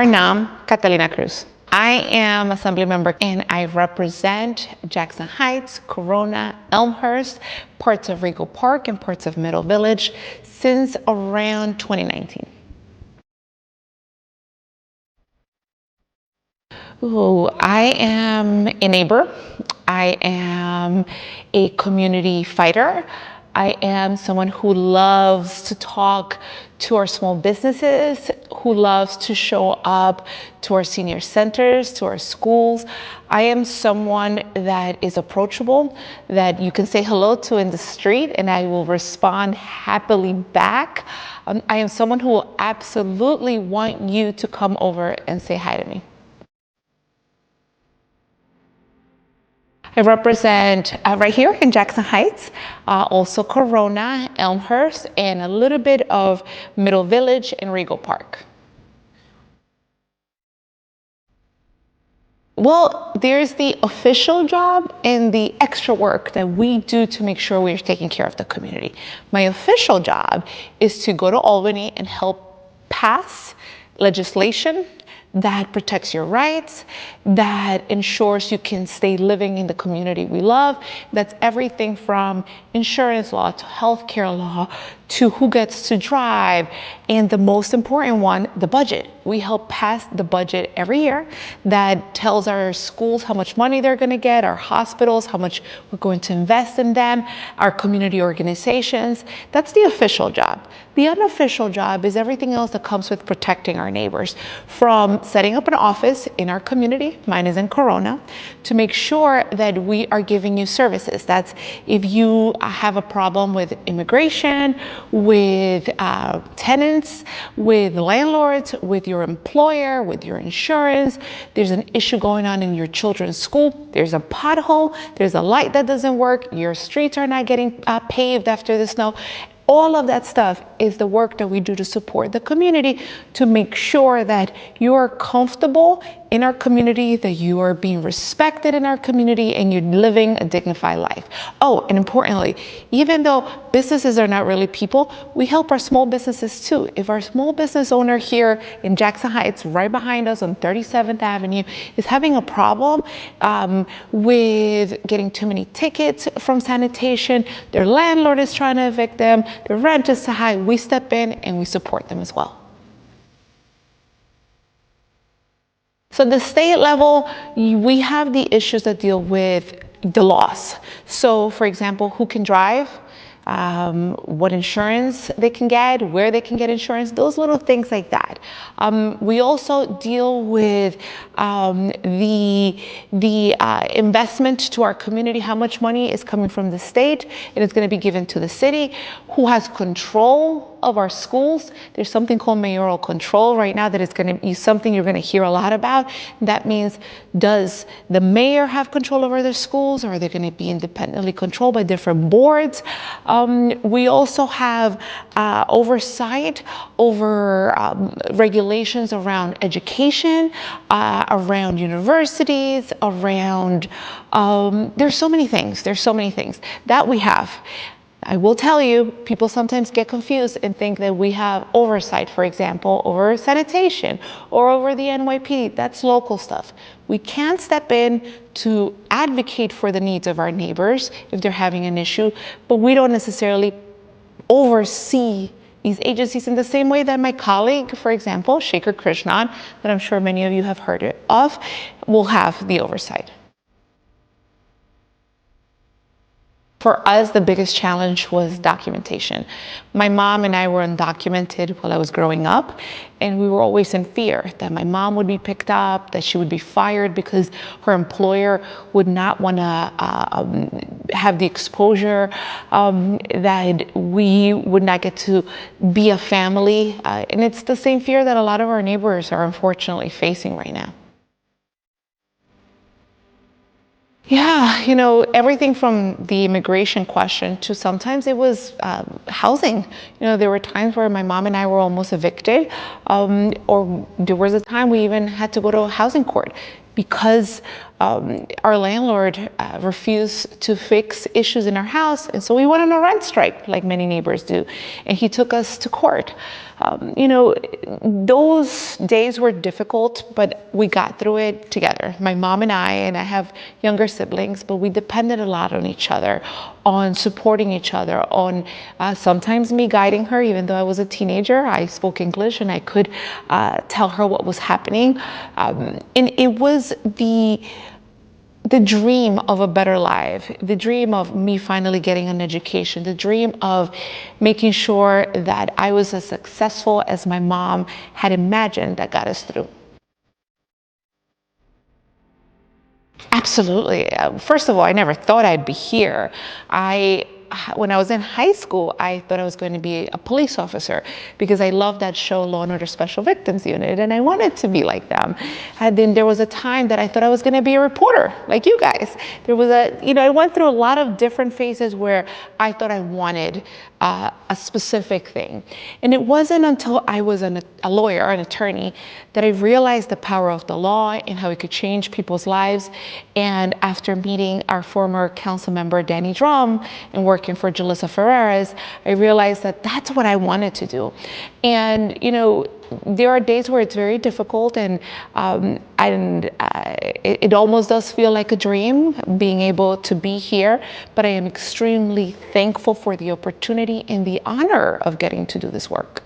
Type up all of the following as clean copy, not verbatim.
Nam, Catalina Cruz. I am Assembly Member and I represent Jackson Heights, Corona, Elmhurst, parts of Rego Park, and parts of Middle Village since around 2019. Ooh, I am a neighbor. I am a community fighter. I am someone who loves to talk to our small businesses, who loves to show up to our senior centers, to our schools. I am someone that is approachable, that you can say hello to in the street and I will respond happily back. I am someone who will absolutely want you to come over and say hi to me. I represent right here in Jackson Heights, also Corona, Elmhurst, and a little bit of Middle Village and Rego Park. Well, there's the official job and the extra work that we do to make sure we're taking care of the community. My official job is to go to Albany and help pass legislation that protects your rights, that ensures you can stay living in the community we love. That's everything from insurance law to healthcare law to who gets to drive, and the most important one, the budget. We help pass the budget every year that tells our schools how much money they're going to get, our hospitals, how much we're going to invest in them, our community organizations. That's the official job. The unofficial job is everything else that comes with protecting our neighbors, from setting up an office in our community, mine is in Corona, to make sure that we are giving you services. That's if you have a problem with immigration, with tenants, with landlords, with your employer, with your insurance, there's an issue going on in your children's school, there's a pothole, there's a light that doesn't work, your streets are not getting paved after the snow. All of that stuff is the work that we do to support the community, to make sure that you're comfortable in our community, that you are being respected in our community, and you're living a dignified life. Oh, and importantly, even though businesses are not really people, we help our small businesses too. If our small business owner here in Jackson Heights, right behind us on 37th Avenue, is having a problem with getting too many tickets from sanitation, their landlord is trying to evict them, their rent is too high, we step in and we support them as well. So the state level, we have the issues that deal with the laws. So for example, who can drive, what insurance they can get, where they can get insurance, those little things like that. We also deal with the investment to our community, how much money is coming from the state and it's going to be given to the city, who has control of our schools. There's something called mayoral control right now that is going to be something you're going to hear a lot about. That means, does the mayor have control over their schools, or are they going to be independently controlled by different boards? We also have oversight over regulations around education, around universities, around, there's so many things that we have. I will tell you, people sometimes get confused and think that we have oversight, for example, over sanitation or over the NYPD. That's local stuff. We can step in to advocate for the needs of our neighbors if they're having an issue, but we don't necessarily oversee these agencies in the same way that my colleague, for example, Shaker Krishnan, that I'm sure many of you have heard of, will have the oversight. For us, the biggest challenge was documentation. My mom and I were undocumented while I was growing up, and we were always in fear that my mom would be picked up, that she would be fired because her employer would not want to have the exposure, that we would not get to be a family. And it's the same fear that a lot of our neighbors are unfortunately facing right now. Yeah, you know, everything from the immigration question to sometimes it was housing. You know, there were times where my mom and I were almost evicted, or there was a time we even had to go to a housing court because our landlord refused to fix issues in our house, and so we went on a rent strike, like many neighbors do, and he took us to court. You know, those days were difficult, but we got through it together. My mom and I have younger siblings, but we depended a lot on each other, on supporting each other, on sometimes me guiding her. Even though I was a teenager, I spoke English and I could tell her what was happening. And it was the dream of a better life, the dream of me finally getting an education, the dream of making sure that I was as successful as my mom had imagined that got us through. Absolutely. First of all, I never thought I'd be here. When I was in high school, I thought I was going to be a police officer because I loved that show, Law and Order Special Victims Unit, and I wanted to be like them. And then there was a time that I thought I was going to be a reporter, like you guys. I went through a lot of different phases where I thought I wanted a specific thing. And it wasn't until I was a lawyer, an attorney, that I realized the power of the law and how it could change people's lives. And after meeting our former council member, Danny Drum, and working for Julissa Ferreras, I realized that that's what I wanted to do. And, there are days where it's very difficult, and it almost does feel like a dream being able to be here, but I am extremely thankful for the opportunity and the honor of getting to do this work.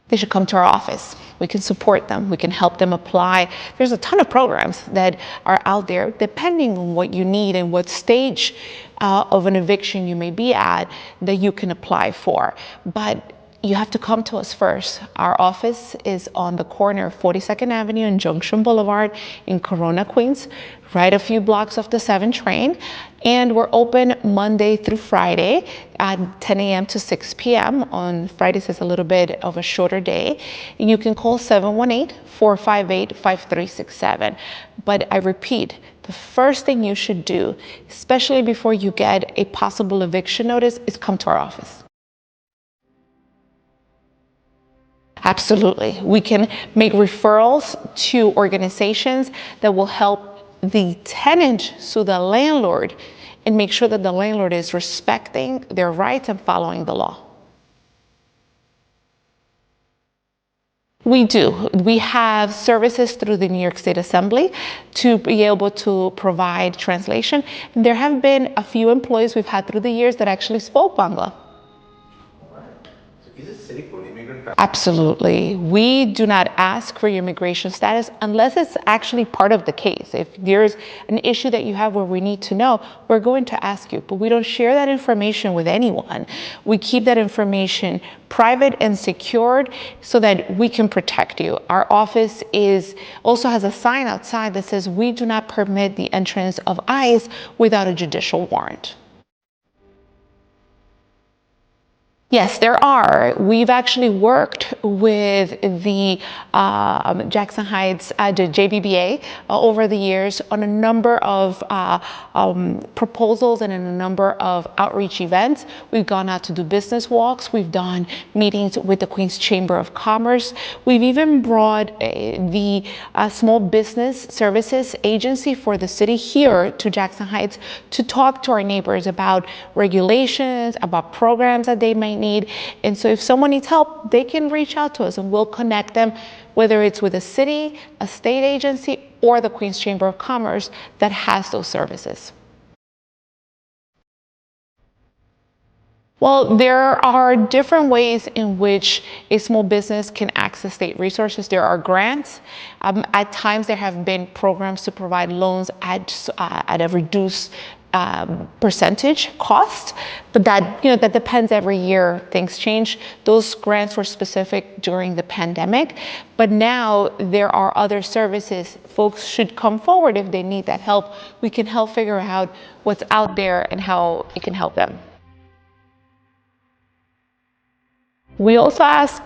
They should come to our office. We can support them. We can help them apply. There's a ton of programs that are out there, depending on what you need and what stage of an eviction you may be at, that you can apply for. But you have to come to us first. Our office is on the corner of 42nd Avenue and Junction Boulevard in Corona, Queens, right a few blocks off the 7 train. And we're open Monday through Friday at 10 a.m. to 6 p.m. On Fridays is a little bit of a shorter day. And you can call 718-458-5367. But I repeat, the first thing you should do, especially before you get a possible eviction notice, is come to our office. Absolutely. We can make referrals to organizations that will help the tenant sue the landlord and make sure that the landlord is respecting their rights and following the law. We do. We have services through the New York State Assembly to be able to provide translation. And there have been a few employees we've had through the years that actually spoke Bangla. Is it safe for immigrant? Absolutely. We do not ask for your immigration status unless it's actually part of the case. If there's an issue that you have where we need to know, we're going to ask you, but we don't share that information with anyone. We keep that information private and secured so that we can protect you. Our office also has a sign outside that says we do not permit the entrance of ICE without a judicial warrant. Yes, there are. We've actually worked with the Jackson Heights, the JBBA, over the years on a number of proposals and in a number of outreach events. We've gone out to do business walks. We've done meetings with the Queens Chamber of Commerce. We've even brought the Small Business Services Agency for the city here to Jackson Heights to talk to our neighbors about regulations, about programs that they might need. And so if someone needs help, they can reach out to us and we'll connect them, whether it's with a city, a state agency, or the Queens Chamber of Commerce that has those services. Well, there are different ways in which a small business can access state resources. There are grants. At times, there have been programs to provide loans at a reduced percentage cost, but that depends every year. Things change. Those grants were specific during the pandemic, but now there are other services. Folks should come forward if they need that help. We can help figure out what's out there and how it can help them. We also ask,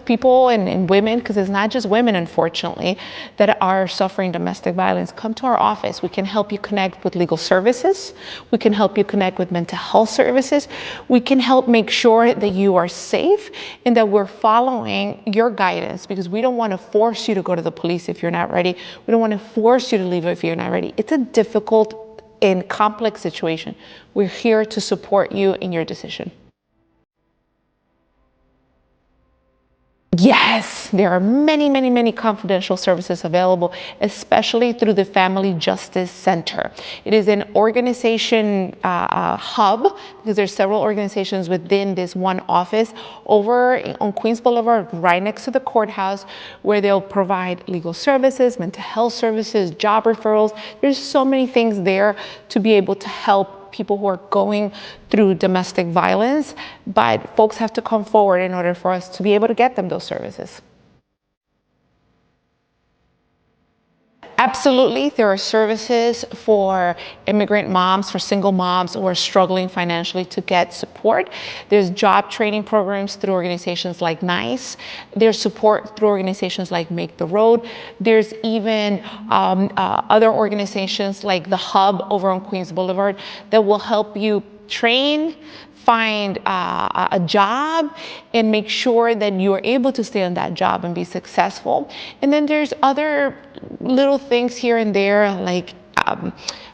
people and women, because it's not just women, unfortunately, that are suffering domestic violence, come to our office. We can help you connect with legal services. We can help you connect with mental health services. We can help make sure that you are safe and that we're following your guidance, because we don't want to force you to go to the police if you're not ready. We don't want to force you to leave if you're not ready. It's a difficult and complex situation. We're here to support you in your decision. Yes, there are many, many, many confidential services available, especially through the Family Justice Center. It is an organization hub, because there's several organizations within this one office over on Queens Boulevard, right next to the courthouse, where they'll provide legal services, mental health services, job referrals. There's so many things there to be able to help people who are going through domestic violence, but folks have to come forward in order for us to be able to get them those services. Absolutely, there are services for immigrant moms, for single moms who are struggling financially to get support. There's job training programs through organizations like NICE. There's support through organizations like Make the Road. There's even other organizations like the Hub over on Queens Boulevard that will help you train, find a job, and make sure that you are able to stay on that job and be successful. And then there's other little things here and there, like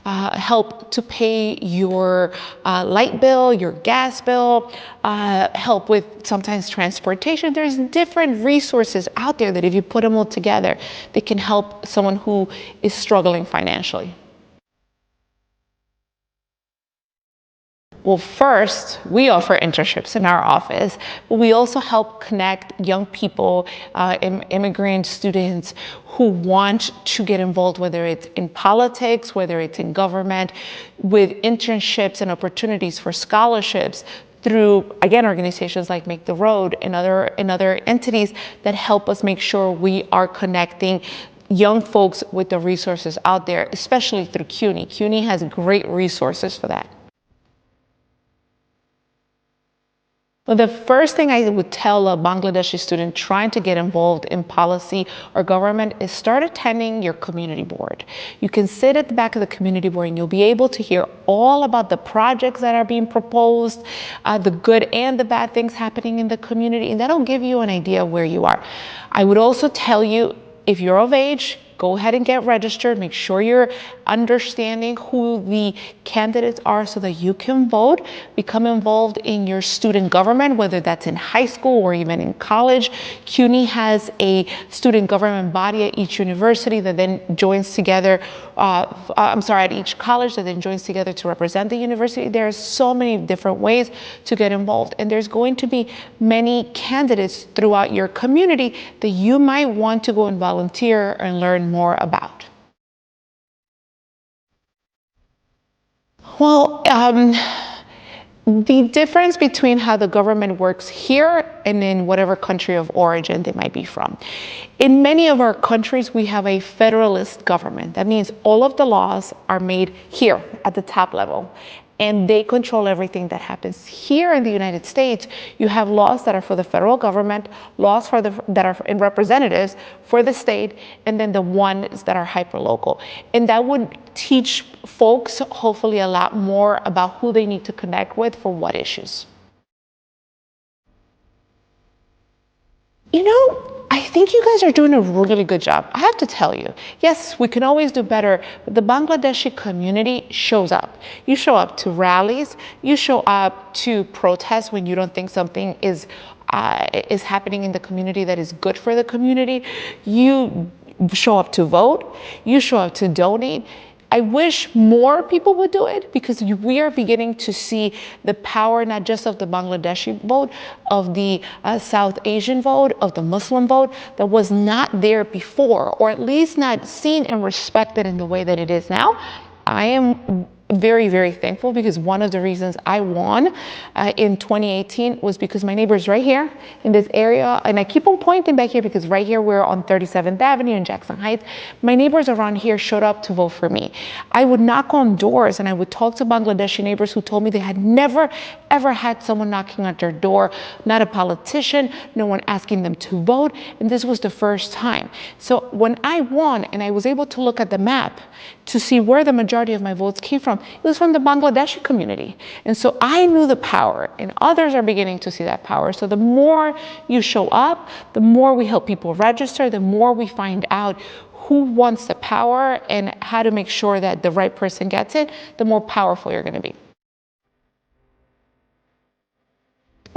help to pay your light bill, your gas bill, help with sometimes transportation. There's different resources out there that if you put them all together, they can help someone who is struggling financially. Well, first, we offer internships in our office, but we also help connect young people, immigrant students who want to get involved, whether it's in politics, whether it's in government, with internships and opportunities for scholarships through, again, organizations like Make the Road and other entities that help us make sure we are connecting young folks with the resources out there, especially through CUNY. CUNY has great resources for that. Well, the first thing I would tell a Bangladeshi student trying to get involved in policy or government is start attending your community board. You can sit at the back of the community board and you'll be able to hear all about the projects that are being proposed, the good and the bad things happening in the community, and that'll give you an idea of where you are. I would also tell you, if you're of age, go ahead and get registered. Make sure you're understanding who the candidates are so that you can vote. Become involved in your student government, whether that's in high school or even in college. CUNY has a student government body at each university that then joins together, at each college that then joins together to represent the university. There are so many different ways to get involved, and there's going to be many candidates throughout your community that you might want to go and volunteer and learn more about. Well, the difference between how the government works here and in whatever country of origin they might be from. In many of our countries, we have a federalist government. That means all of the laws are made here at the top level, and they control everything that happens. Here in the United States, you have laws that are for the federal government, laws that are in representatives for the state, and then the ones that are hyperlocal. And that would teach folks, hopefully, a lot more about who they need to connect with for what issues. I think you guys are doing a really good job. I have to tell you, yes, we can always do better, but the Bangladeshi community shows up. You show up to rallies, you show up to protests when you don't think something is happening in the community that is good for the community. You show up to vote, you show up to donate. I wish more people would do it, because we are beginning to see the power not just of the Bangladeshi vote, of the South Asian vote, of the Muslim vote that was not there before, or at least not seen and respected in the way that it is now. I am very, very thankful because one of the reasons I won in 2018 was because my neighbors right here in this area, and I keep on pointing back here because right here we're on 37th Avenue in Jackson Heights. My neighbors around here showed up to vote for me. I would knock on doors and I would talk to Bangladeshi neighbors who told me they had never, ever had someone knocking at their door, not a politician, no one asking them to vote, and this was the first time. So when I won and I was able to look at the map to see where the majority of my votes came from, it was from the Bangladeshi community. And so I knew the power, and others are beginning to see that power. So the more you show up, the more we help people register, the more we find out who wants the power and how to make sure that the right person gets it, the more powerful you're going to be.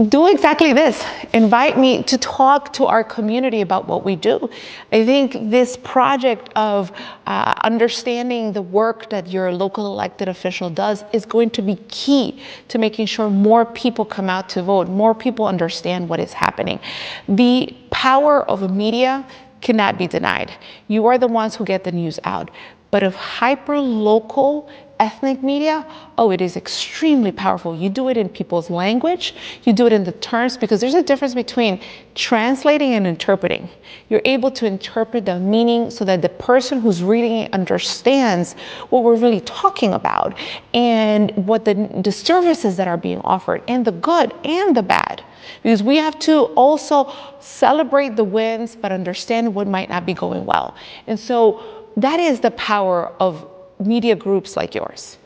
Do exactly this. Invite me to talk to our community about what we do. I think this project of understanding the work that your local elected official does is going to be key to making sure more people come out to vote, more people understand what is happening. The power of media cannot be denied. You are the ones who get the news out. But of hyper-local ethnic media, oh, it is extremely powerful. You do it in people's language, you do it in the terms, because there's a difference between translating and interpreting. You're able to interpret the meaning so that the person who's reading it understands what we're really talking about and what the services that are being offered, and the good and the bad. Because we have to also celebrate the wins, but understand what might not be going well. And so that is the power of media groups like yours.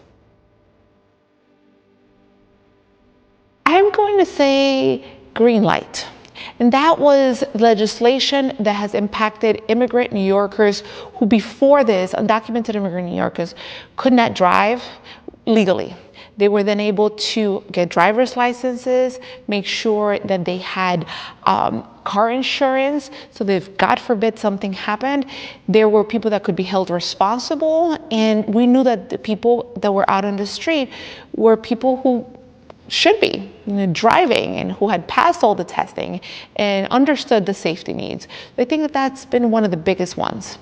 I'm going to say green light. And that was legislation that has impacted immigrant New Yorkers who before this, undocumented immigrant New Yorkers, could not drive legally. They were then able to get driver's licenses, make sure that they had car insurance, so that if God forbid something happened, there were people that could be held responsible. And we knew that the people that were out on the street were people who should be driving and who had passed all the testing and understood the safety needs. I think that that's been one of the biggest ones.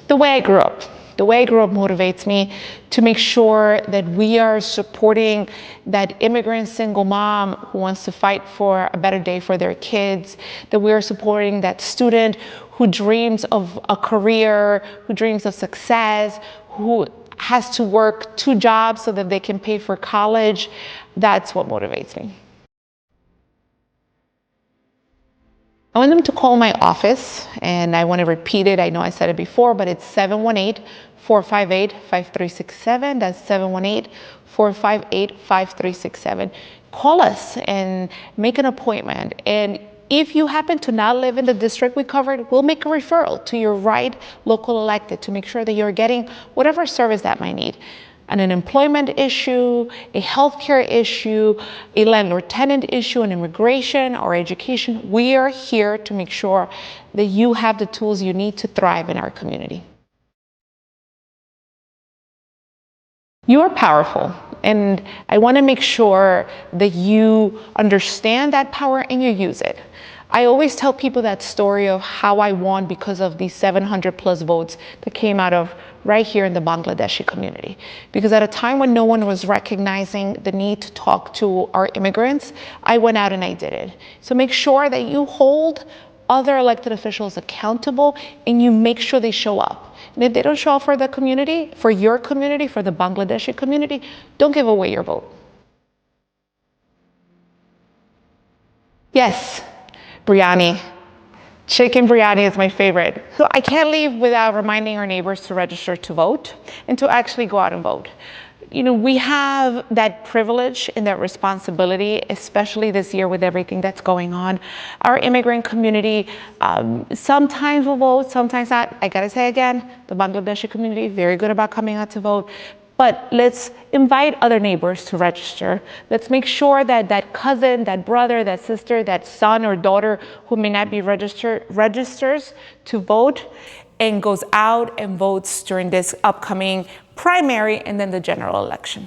The way I grew up. The way I grew up motivates me to make sure that we are supporting that immigrant single mom who wants to fight for a better day for their kids, that we are supporting that student who dreams of a career, who dreams of success, who has to work 2 jobs so that they can pay for college. That's what motivates me. I want them to call my office, and I want to repeat it. I know I said it before, but it's 718-458-5367. That's 718-458-5367. Call us and make an appointment. And if you happen to not live in the district we covered, we'll make a referral to your right local elected to make sure that you're getting whatever service that might need. An employment issue, a healthcare issue, a landlord-tenant issue, an immigration or education. We are here to make sure that you have the tools you need to thrive in our community. You are powerful, and I want to make sure that you understand that power and you use it. I always tell people that story of how I won because of these 700 plus votes that came out of right here in the Bangladeshi community. Because at a time when no one was recognizing the need to talk to our immigrants, I went out and I did it. So make sure that you hold other elected officials accountable and you make sure they show up. And if they don't show up for the community, for your community, for the Bangladeshi community, don't give away your vote. Yes. Biryani. Chicken biryani is my favorite. So I can't leave without reminding our neighbors to register to vote and to actually go out and vote. We have that privilege and that responsibility, especially this year with everything that's going on. Our immigrant community sometimes will vote, sometimes not. I gotta say again, the Bangladeshi community, very good about coming out to vote. But let's invite other neighbors to register. Let's make sure that that cousin, that brother, that sister, that son or daughter who may not be registered registers to vote and goes out and votes during this upcoming primary and then the general election.